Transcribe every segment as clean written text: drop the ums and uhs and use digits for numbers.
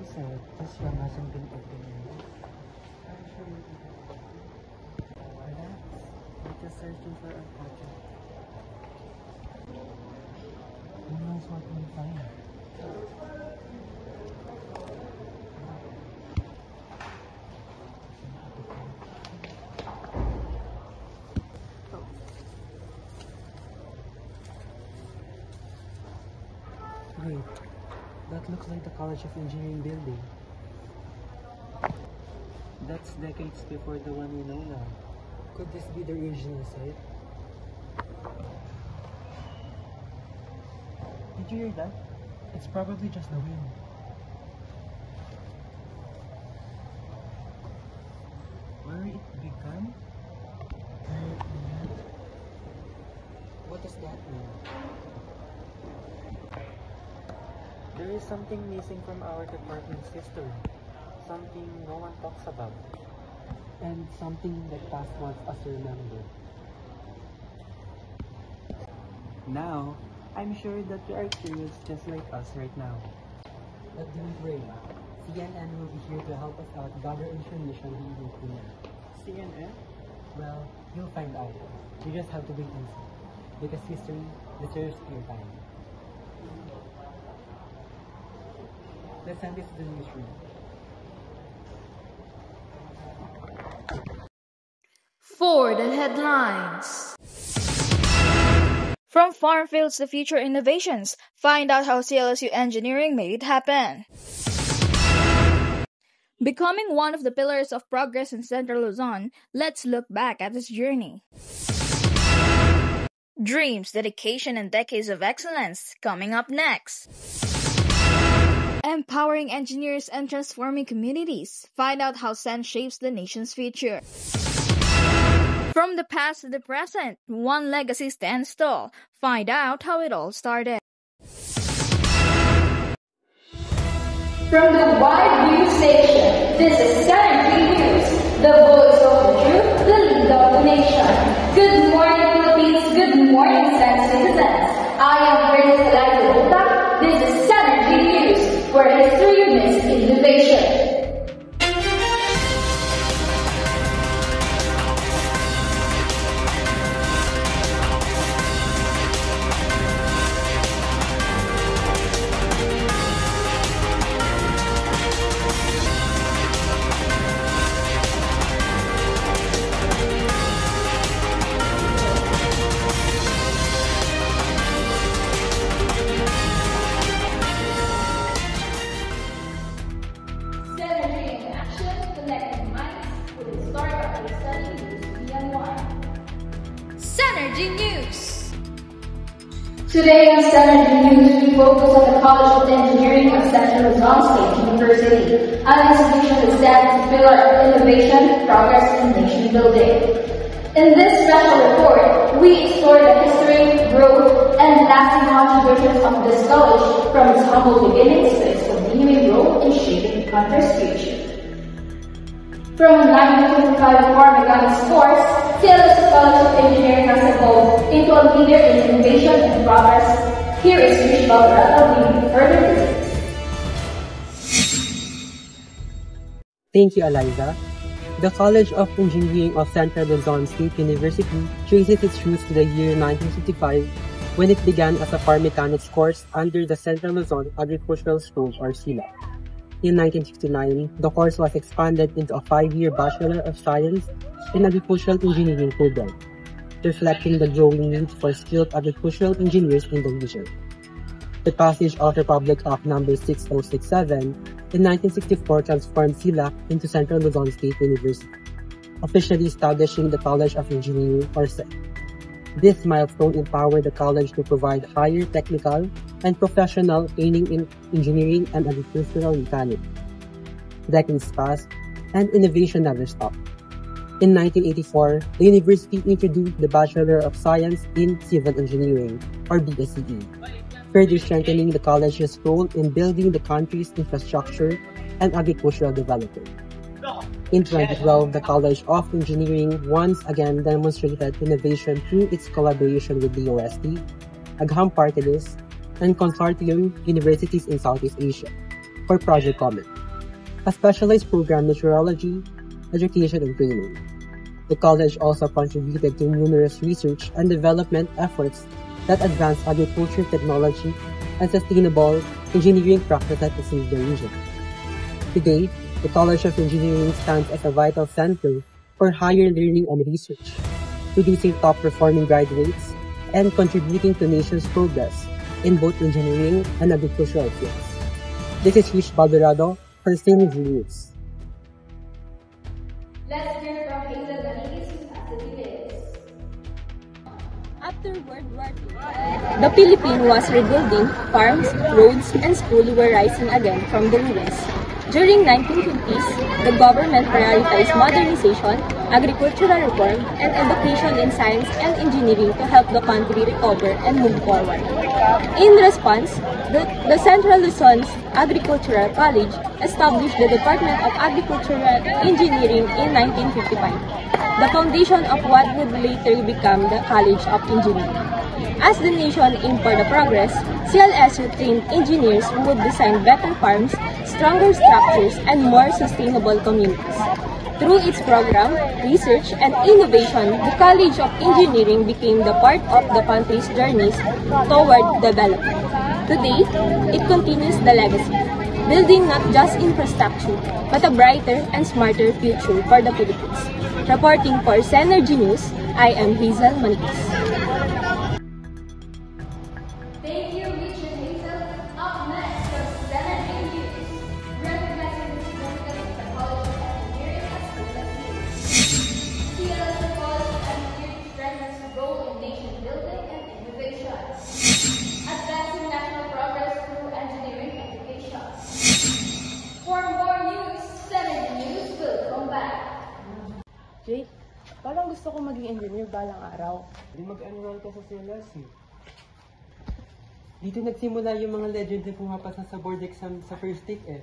said this one hasn't been open yet. Relax. We're just searching for our project. Who knows what we'll find? Wait, that looks like the College of Engineering building. That's decades before the one we know now. Could this be the original site? Did you hear that? It's probably just the wind. Where it began? What does that mean? There is something missing from our department's history. Something no one talks about. And something that past wants us to remember. Now, I'm sure that you are curious just like us right now. But don't worry. CNN will be here to help us out gather information we even cleaner. CNN? Well, you'll find out. You just have to wait and see. Because history deserves your time. Let's send this to the newsroom. For the headlines. From farm fields to future innovations, find out how CLSU Engineering made it happen. Becoming one of the pillars of progress in Central Luzon, let's look back at this journey. Dreams, dedication, and decades of excellence coming up next. Empowering engineers and transforming communities. Find out how CEN shapes the nation's future. From the past to the present, one legacy stands tall. Find out how it all started. From the Wide View Station, this is Synergy News, the voice of the truth, the lead of the nation. Good morning, Philippines. Good morning, CEN citizens. I am Bernice Alay. This is Synergy News, where history meets innovation. Synergy News. Today on Synergy News, we focus on the College of Engineering of Central Luzon State University, an institution that stands as a pillar of innovation, progress, and nation building. In this special report, we explore the history, growth, and lasting contributions of this college from its humble beginnings to its continuing role in shaping the country's future. From a 1925 core mechanics course, CLSU College of Engineering has evolved into a leader in innovation and progress. Here is Trish Valderrama bringing further details. Thank you, Eliza. The College of Engineering of Central Luzon State University traces its roots to the year 1955 when it began as a farm mechanics course under the Central Luzon Agricultural School or CLA. In 1959, the course was expanded into a 5-year Bachelor of Science in Agricultural Engineering program, reflecting the growing need for skilled agricultural engineers in the region. The passage of Republic Act No. 6067 in 1964 transformed CLAC into Central Luzon State University, officially establishing the College of Engineering or CEN. This milestone empowered the college to provide higher technical and professional training in engineering and agricultural mechanics. Decades passed, and innovation never stopped. In 1984, the university introduced the Bachelor of Science in Civil Engineering, or BSCE, further strengthening the college's role in building the country's infrastructure and agricultural development. In 2012, the College of Engineering once again demonstrated innovation through its collaboration with the UST, Agham Party List, and consortium universities in Southeast Asia. for Project Comet, a specialized program in meteorology, education, and training. The college also contributed to numerous research and development efforts that advance agriculture technology and sustainable engineering practices in the region. Today, the College of Engineering stands as a vital center for higher learning and research, producing top-performing graduates and contributing to nation's progress in both engineering and agricultural fields. This is Rich Baldorado for Synergy News. Let's hear from Hazel Maniz, who has the details. After World War II, the Philippines was rebuilding, farms, roads, and schools were rising again from the ruins. During 1950s, the government prioritized modernization, agricultural reform, and education in science and engineering to help the country recover and move forward. In response, the Central Luzon Agricultural College established the Department of Agricultural Engineering in 1955, the foundation of what would later become the College of Engineering. As the nation aimed for the progress, CLSU trained engineers who would design better farms, stronger structures, and more sustainable communities. Through its program, research, and innovation, the College of Engineering became the part of the country's journeys toward development. Today, it continues the legacy, building not just infrastructure, but a brighter and smarter future for the Philippines. Reporting for Synergy News, I am Hazel Maniz. Thank you, Rich and Hazel. Up next from Synergy News, recognizing the significance of the College of Engineering as well as youth. CLSU College of Engineering strengthens its role in nation building and innovation, advancing national progress through engineering education. For more news, Synergy News will come back. Jake, parang gusto ko maging engineer balang araw. Hindi mag-enroll ka sa CLSU. Dito nagsimula yung mga legend na pumapasa sa board exam sa first take eh.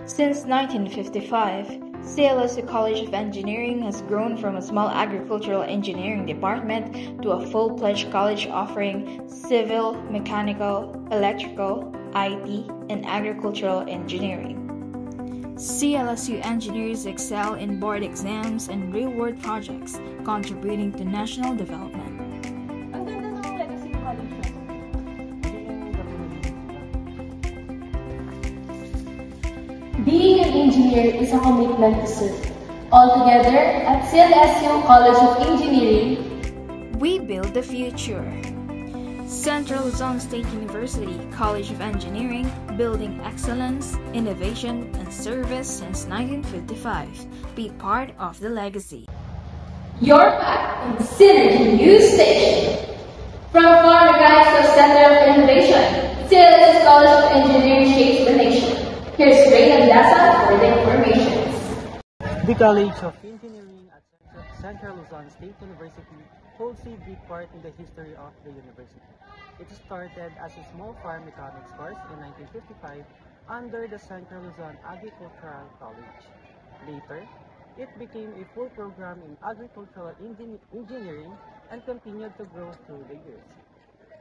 Since 1955, CLSU College of Engineering has grown from a small agricultural engineering department to a full-fledged college offering civil, mechanical, electrical, IT, and agricultural engineering. CLSU engineers excel in board exams and real-world projects, contributing to national development. Ang ganda ng legacy ng college na. Being an engineer is a commitment to serve. Altogether, at CLSU College of Engineering, We build the future. Central Luzon State University College of Engineering, building excellence, innovation, and service since 1955. Be part of the legacy. you're back in Synergy News Station. From farmer guides to a center of innovation, CLSU College of Engineering shapes the nation. Here's Raylan Dasa for the information. The College of Engineering at Central Luzon State University holds a big part in the history of the university. It started as a small farm mechanics course in 1955 under the Central Luzon Agricultural College. Later, it became a full program in agricultural engineering and continued to grow through the years.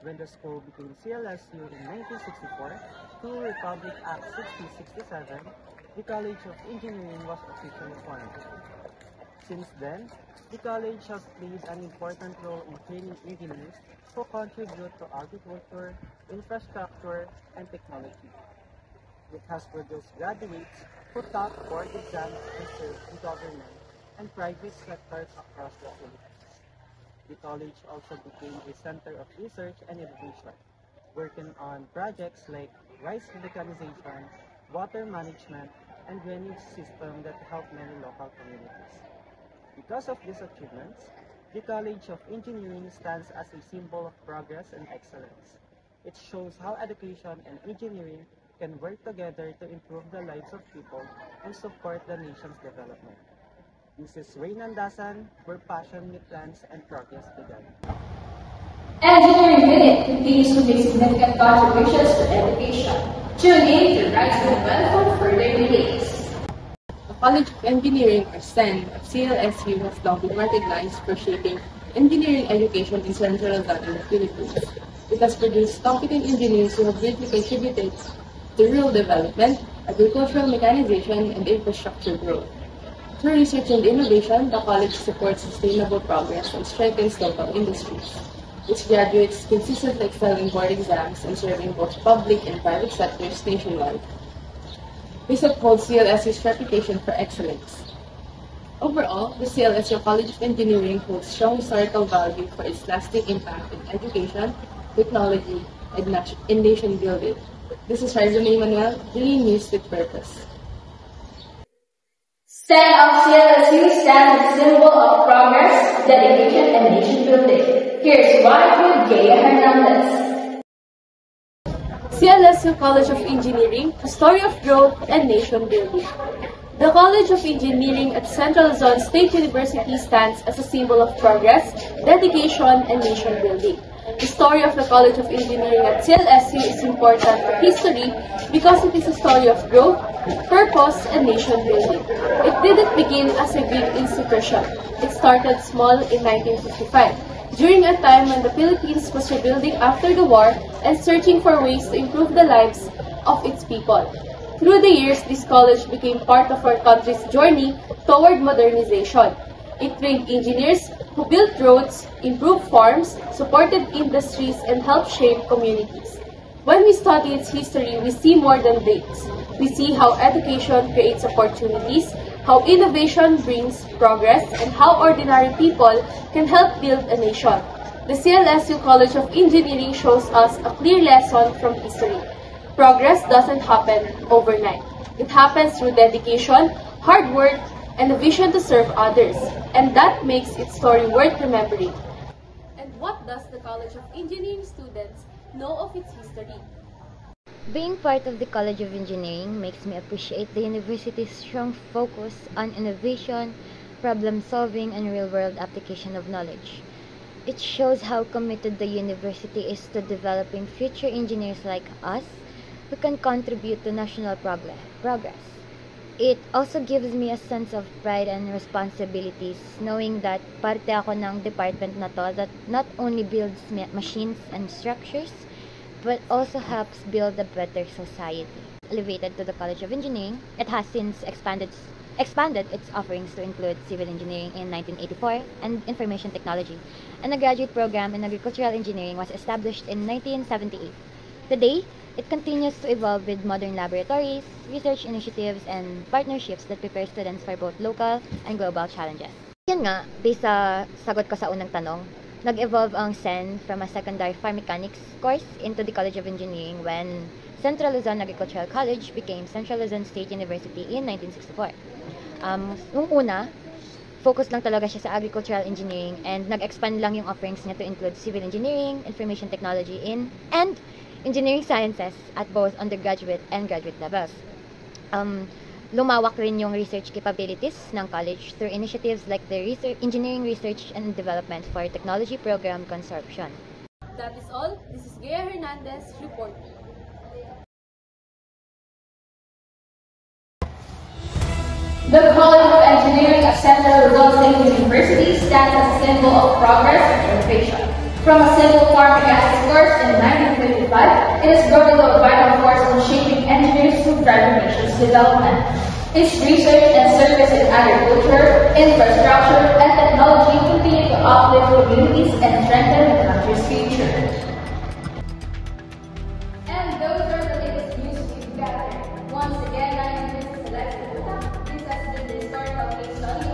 When the school became CLSU in 1964 through Republic Act 6067, the College of Engineering was officially formed. Since then, the college has played an important role in training engineers who contribute to agriculture, infrastructure, and technology. It has produced graduates who top board exams and serve in government and private sectors across the Philippines. The college also became a center of research and innovation, working on projects like rice mechanization, water management, and drainage system that help many local communities. Because of these achievements, the College of Engineering stands as a symbol of progress and excellence. It shows how education and engineering can work together to improve the lives of people and support the nation's development. This is Raynan Dasan, where passion meets plans and progress began. Engineering Unit continues to make significant contributions to education. Tune in to Rise with Well for further details. The College of Engineering, or SEN, of CLSU has long been recognized for shaping engineering education in Central Luzon and the Philippines. It has produced competent engineers who have greatly contributed to rural development, agricultural mechanization, and infrastructure growth. Through research and innovation, the college supports sustainable progress and strengthens local industries. Its graduates consistently excel in board exams and serve in both public and private sectors nationwide. This upholds CLSU's reputation for excellence. Overall, the CLSU College of Engineering holds strong historical value for its lasting impact in education, technology, and nation building. This is Rizome Manuel, bringing news with purpose. Stand Up CLSU stands as a symbol of progress, dedication, and nation building. Here's why with Gaya Hernandez. CLSU College of Engineering, a story of growth and nation building. The College of Engineering at Central Luzon State University stands as a symbol of progress, dedication, and nation building. The story of the College of Engineering at CLSU is important for history because it is a story of growth, purpose, and nation building. It didn't begin as a Greek institution. It started small in 1955, during a time when the Philippines was rebuilding after the war and searching for ways to improve the lives of its people. Through the years, this college became part of our country's journey toward modernization. It trained engineers who built roads, improved farms, supported industries, and helped shape communities. When we study its history, we see more than dates. We see how education creates opportunities, how innovation brings progress, and how ordinary people can help build a nation. The CLSU College of Engineering shows us a clear lesson from history. Progress doesn't happen overnight. It happens through dedication, hard work, and a vision to serve others. And that makes its story worth remembering. And what does the College of Engineering students know of its history? Being part of the College of Engineering makes me appreciate the university's strong focus on innovation, problem-solving, and real-world application of knowledge. It shows how committed the university is to developing future engineers like us who can contribute to national progress. It also gives me a sense of pride and responsibilities knowing that parte ako ng department na to that not only builds machines and structures but also helps build a better society. Elevated to the College of Engineering, it has since expanded its offerings to include civil engineering in 1984 and information technology, and a graduate program in agricultural engineering was established in 1978. Today, it continues to evolve with modern laboratories, research initiatives, and partnerships that prepare students for both local and global challenges. Yan nga, based sa sagot ko sa unang tanong, nag-evolve ang CEN from a secondary farm mechanics course into the College of Engineering when Central Luzon Agricultural College became Central Luzon State University in 1964. Nung una, focus lang talaga siya sa agricultural engineering and nag-expand lang yung offerings niya to include civil engineering, information technology, and engineering sciences at both undergraduate and graduate levels. Lumawak rin yung research capabilities ng college through initiatives like the Engineering Research and Development for Technology Program Consortium. That is all. This is Gaya Hernandez reporting. The College of Engineering at Central Luzon State University stands as a symbol of progress and innovation. From a simple farm mechanics course in 1955, it has grown into a vital force in shaping engineers who drive the nation's development. Its research and service in agriculture, infrastructure, and technology continue to uplift communities and strengthen the country's future. And those are the latest news we've gathered. Once again, I am Mrs. Alexa Buta. This has been the historical case study